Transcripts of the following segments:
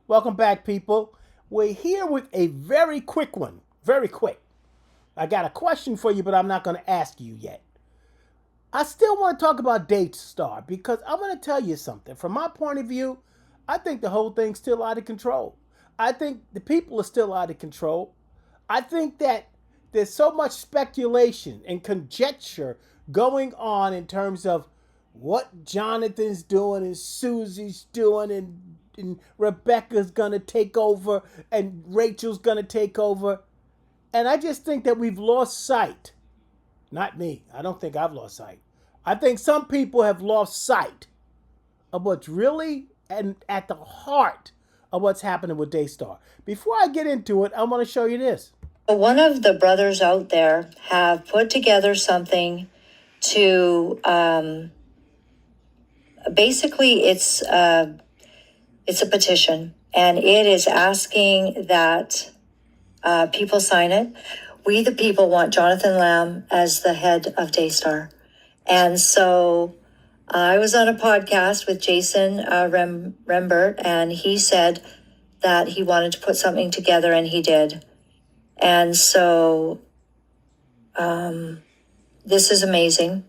Welcome back, people. We're here with a very quick one. Very quick. I got a question for you, but I'm not going to ask you yet. I still want to talk about Daystar because I'm going to tell you something. From my point of view, I think the whole thing's still out of control. I think the people are still out of control. I think that there's so much speculation and conjecture going on in terms of what Jonathan's doing and Susie's doing and Rebecca's going to take over and Rachel's going to take over. And I just think that we've lost sight. Not me. I don't think I've lost sight. I think some people have lost sight of what's really and at the heart of what's happening with Daystar. Before I get into it, I want to show you this. One of the brothers out there have put together something to basically it's a petition, and it is asking that people sign it. We the people want Jonathan Lamb as the head of Daystar. And so I was on a podcast with Jason Rembert, and he said that he wanted to put something together, and he did. And so this is amazing.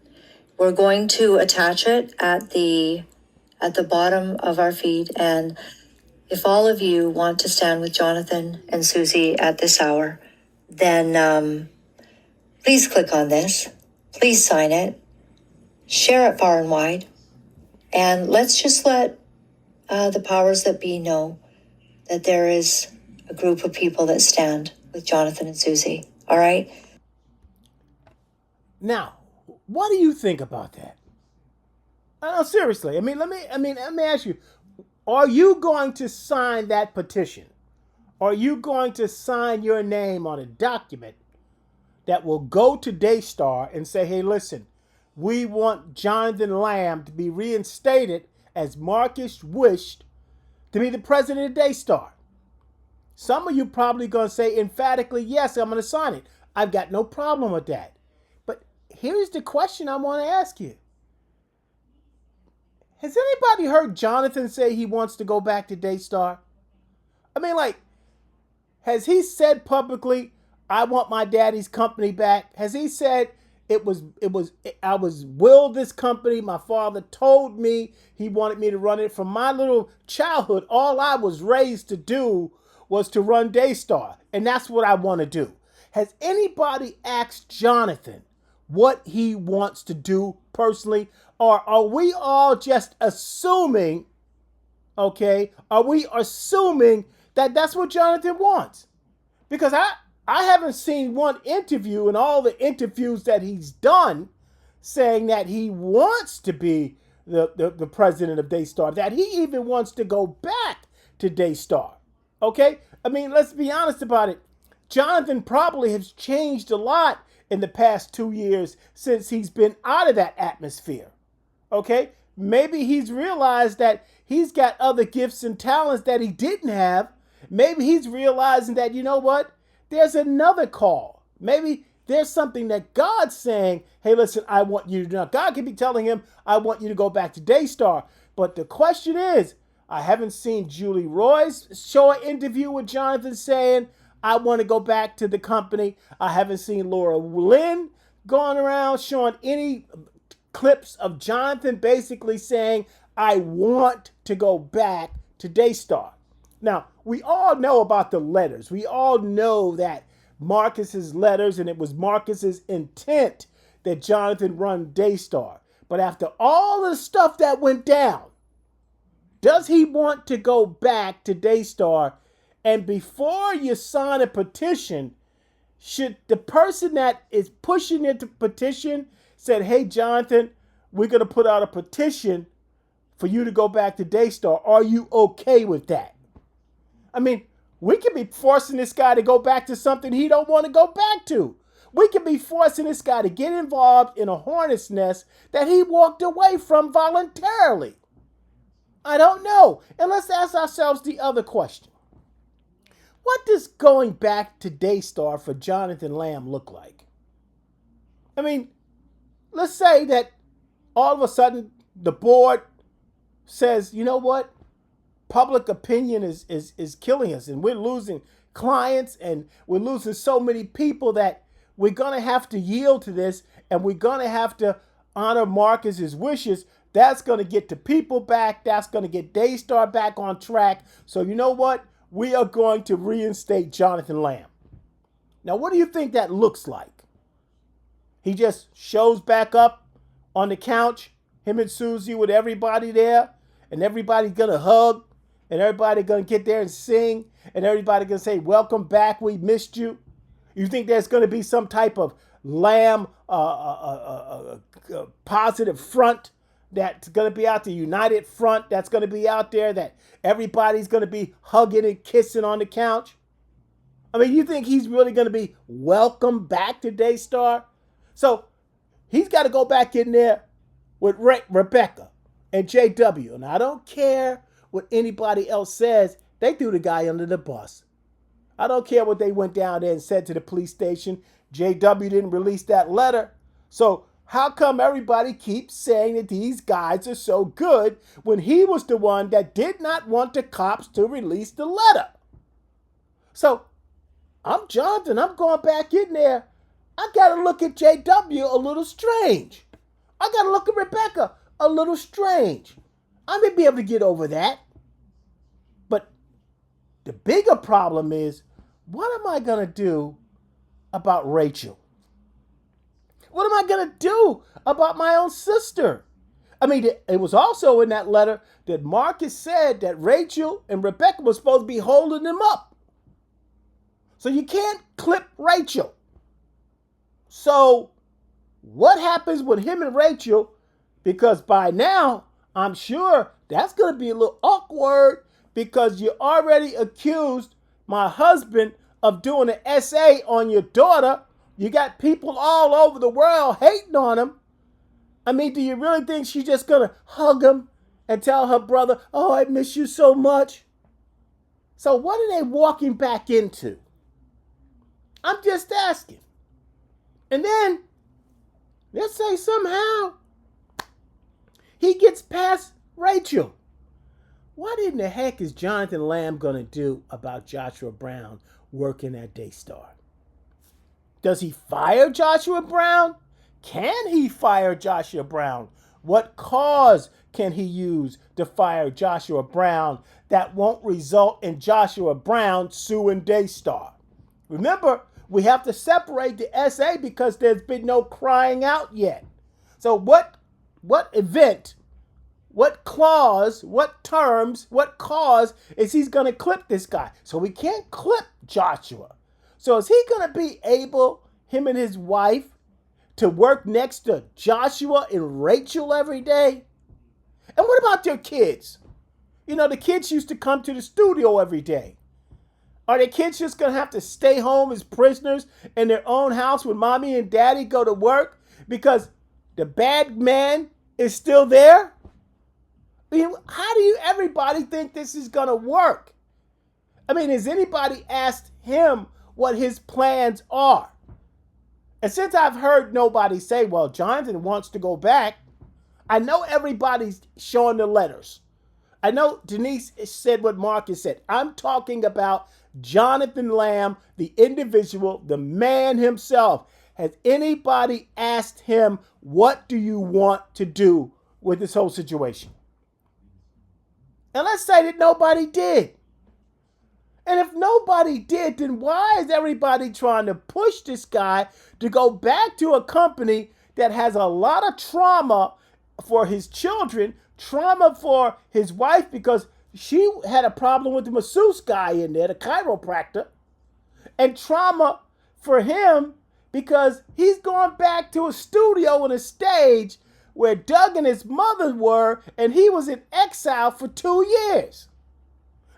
We're going to attach it at the bottom of our feed. And if all of you want to stand with Jonathan and Susie at this hour, then please click on this. Please sign it. Share it far and wide. And let's just let the powers that be know that there is a group of people that stand with Jonathan and Susie. All right? Now, what do you think about that? No, seriously. Let me ask you, are you going to sign that petition? Are you going to sign your name on a document that will go to Daystar and say, hey, listen, we want Jonathan Lamb to be reinstated as Marcus wished to be the president of Daystar? Some of you probably going to say emphatically, yes, I'm going to sign it. I've got no problem with that. But here's the question I want to ask you. Has anybody heard Jonathan say he wants to go back to Daystar? Has he said publicly, I want my daddy's company back? Has he said I was willed this company. My father told me he wanted me to run it. From my little childhood, all I was raised to do was to run Daystar. And that's what I want to do. Has anybody asked Jonathan what he wants to do personally? Or are we all just assuming, okay? Are we assuming that that's what Jonathan wants? Because I haven't seen one interview in all the interviews that he's done saying that he wants to be the president of Daystar, that he even wants to go back to Daystar. Okay? Let's be honest about it. Jonathan probably has changed a lot in the past 2 years since he's been out of that atmosphere. Okay? Maybe he's realized that he's got other gifts and talents that he didn't have. Maybe he's realizing that, you know what? There's another call. Maybe there's something that God's saying, hey, listen, I want you to do. Now, God could be telling him, I want you to go back to Daystar. But the question is, I haven't seen Julie Royce show an interview with Jonathan saying, I want to go back to the company. I haven't seen Laura Lynn going around showing any clips of Jonathan basically saying, I want to go back to Daystar. Now, we all know about the letters. We all know that Marcus's letters, and it was Marcus's intent that Jonathan run Daystar. But after all the stuff that went down, does he want to go back to Daystar? And before you sign a petition, should the person that is pushing it to petition said, hey, Jonathan, we're going to put out a petition for you to go back to Daystar. Are you okay with that? We could be forcing this guy to go back to something he don't want to go back to. We could be forcing this guy to get involved in a hornet's nest that he walked away from voluntarily. I don't know. And let's ask ourselves the other question. What does going back to Daystar for Jonathan Lamb look like? Let's say that all of a sudden the board says, you know what? public opinion is killing us, and we're losing clients, and we're losing so many people that we're going to have to yield to this, and we're going to have to honor Marcus's wishes. That's going to get the people back. That's going to get Daystar back on track. So you know what? We are going to reinstate Jonathan Lamb. Now, what do you think that looks like? He just shows back up on the couch, him and Susie with everybody there, and everybody's going to hug, and everybody going to get there and sing, and everybody going to say, welcome back, we missed you. You think there's going to be some type of Lamb positive front that's going to be out there, united front that's going to be out there, that everybody's going to be hugging and kissing on the couch? I mean, you think he's really going to be welcome back to Daystar? So he's got to go back in there with Rebecca and JW. And I don't care what anybody else says. They threw the guy under the bus. I don't care what they went down there and said to the police station. JW didn't release that letter. So how come everybody keeps saying that these guys are so good when he was the one that did not want the cops to release the letter? So I'm Jonathan. I'm going back in there. I got to look at JW a little strange. I got to look at Rebecca a little strange. I may be able to get over that. But the bigger problem is, what am I going to do about Rachel? What am I going to do about my own sister? I mean, it was also in that letter that Marcus said that Rachel and Rebecca were supposed to be holding him up. So you can't clip Rachel. So what happens with him and Rachel? Because by now, I'm sure that's going to be a little awkward, because you already accused my husband of doing an essay on your daughter. You got people all over the world hating on him. I mean, do you really think she's just going to hug him and tell her brother, oh, I miss you so much? So what are they walking back into? I'm just asking. And then, let's say somehow he gets past Rachel. What in the heck is Jonathan Lamb going to do about Joshua Brown working at Daystar? Does he fire Joshua Brown? Can he fire Joshua Brown? What cause can he use to fire Joshua Brown that won't result in Joshua Brown suing Daystar? Remember, we have to separate the SA because there's been no crying out yet. So what event, what clause, what terms, what cause is he's going to clip this guy? So we can't clip Joshua. So is he going to be able, him and his wife, to work next to Joshua and Rachel every day? And what about their kids? You know, the kids used to come to the studio every day. Are the kids just going to have to stay home as prisoners in their own house when mommy and daddy go to work because the bad man is still there? I mean, how do everybody think this is going to work? I mean, has anybody asked him what his plans are? And since I've heard nobody say, well, Jonathan wants to go back, I know everybody's showing the letters. I know Denise said what Marcus said. I'm talking about Jonathan Lamb, the individual, the man himself. Has anybody asked him, what do you want to do with this whole situation? And let's say that nobody did. And if nobody did, then why is everybody trying to push this guy to go back to a company that has a lot of trauma for his children, trauma for his wife because she had a problem with the masseuse guy in there, the chiropractor, and trauma for him because he's going back to a studio and a stage where Doug and his mother were, and he was in exile for 2 years.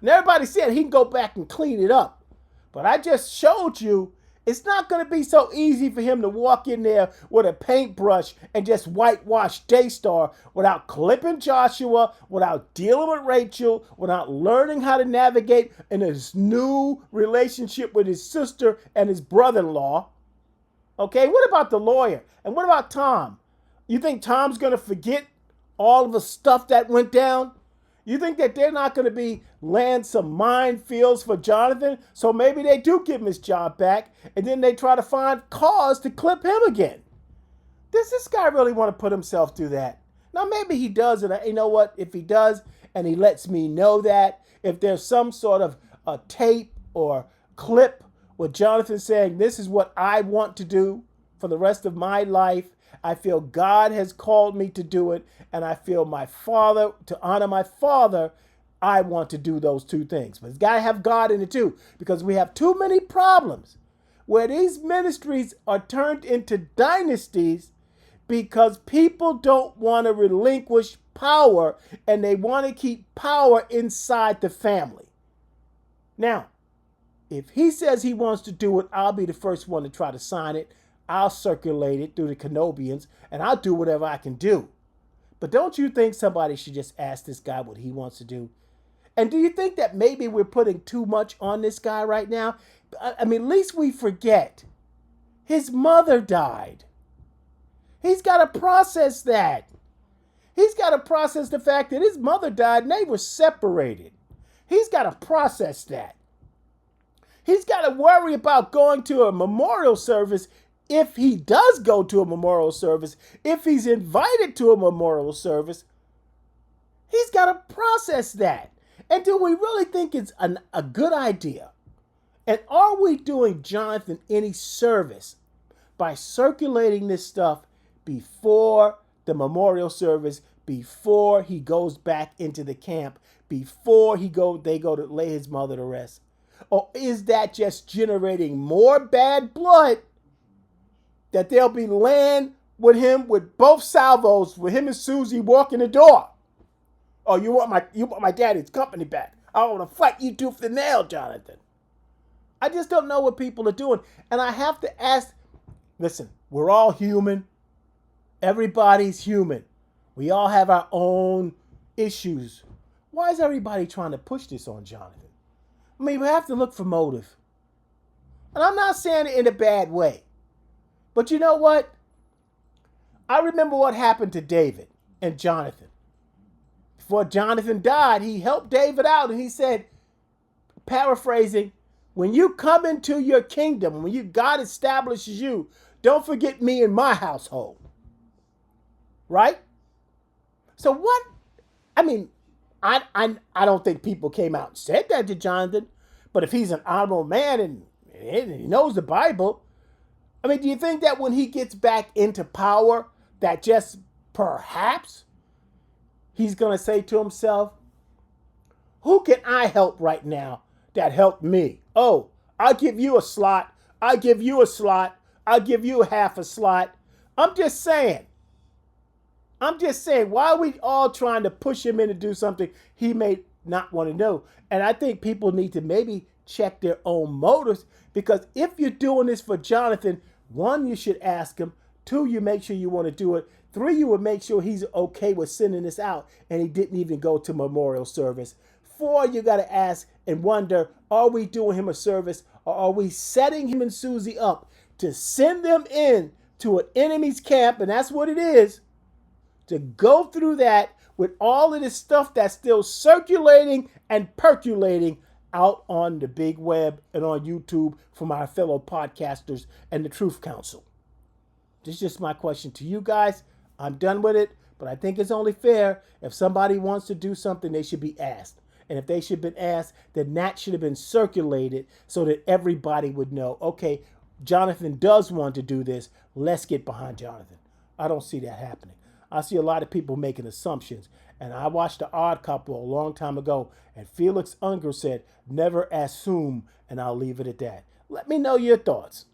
And everybody said he can go back and clean it up. But I just showed you it's not going to be so easy for him to walk in there with a paintbrush and just whitewash Daystar without clipping Joshua, without dealing with Rachel, without learning how to navigate in his new relationship with his sister and his brother-in-law. Okay, what about the lawyer? And what about Tom? You think Tom's going to forget all of the stuff that went down? You think that they're not going to be land some minefields for Jonathan? So maybe they do give him his job back, and then they try to find cause to clip him again. Does this guy really want to put himself through that? Now maybe he does, and you know what? If he does, and he lets me know that, if there's some sort of a tape or clip with Jonathan saying, this is what I want to do for the rest of my life, I feel God has called me to do it, and I feel my father, to honor my father, I want to do those two things. But it's got to have God in it too, because we have too many problems where these ministries are turned into dynasties because people don't want to relinquish power, and they want to keep power inside the family. Now, if he says he wants to do it, I'll be the first one to try to sign it. I'll circulate it through the Kenobians, and I'll do whatever I can do. But don't you think somebody should just ask this guy what he wants to do? And do you think that maybe we're putting too much on this guy right now? I mean, at least we forget. His mother died. He's got to process that. He's got to process the fact that his mother died and they were separated. He's got to process that. He's got to worry about going to a memorial service. If he does go to a memorial service, if he's invited to a memorial service, he's got to process that. And do we really think it's a good idea? And are we doing Jonathan any service by circulating this stuff before the memorial service, before he goes back into the camp, before they go to lay his mother to rest? Or is that just generating more bad blood that they'll be laying with him with both salvos, with him and Susie walking the door? Oh, you want my daddy's company back? I want to fight you tooth and nail, Jonathan. I just don't know what people are doing. And I have to ask, listen, we're all human. Everybody's human. We all have our own issues. Why is everybody trying to push this on Jonathan? I mean, we have to look for motive. And I'm not saying it in a bad way. But you know what? I remember what happened to David and Jonathan. Before Jonathan died, he helped David out, and he said, paraphrasing, when you come into your kingdom, when God establishes you, don't forget me and my household. Right? So what? I mean, I don't think people came out and said that to Jonathan, but if he's an honorable man and he knows the Bible, I mean, do you think that when he gets back into power, that just perhaps he's going to say to himself, who can I help right now that helped me? Oh, I'll give you a slot. I'll give you a slot. I'll give you half a slot. I'm just saying, why are we all trying to push him in to do something he may not want to do? And I think people need to maybe check their own motives, because if you're doing this for Jonathan, one, you should ask him. Two, you make sure you want to do it. Three, you would make sure he's okay with sending this out and he didn't even go to memorial service. Four, you got to ask and wonder, are we doing him a service, or are we setting him and Susie up to send them in to an enemy's camp, and that's what it is, to go through that with all of this stuff that's still circulating and percolating out on the big web and on YouTube from our fellow podcasters and the Truth Council. This is just my question to you guys. I'm done with it, but I think it's only fair. If somebody wants to do something, they should be asked. And if they should have been asked, then that should have been circulated so that everybody would know, okay, Jonathan does want to do this. Let's get behind Jonathan. I don't see that happening. I see a lot of people making assumptions. And I watched The Odd Couple a long time ago, and Felix Unger said, never assume, and I'll leave it at that. Let me know your thoughts.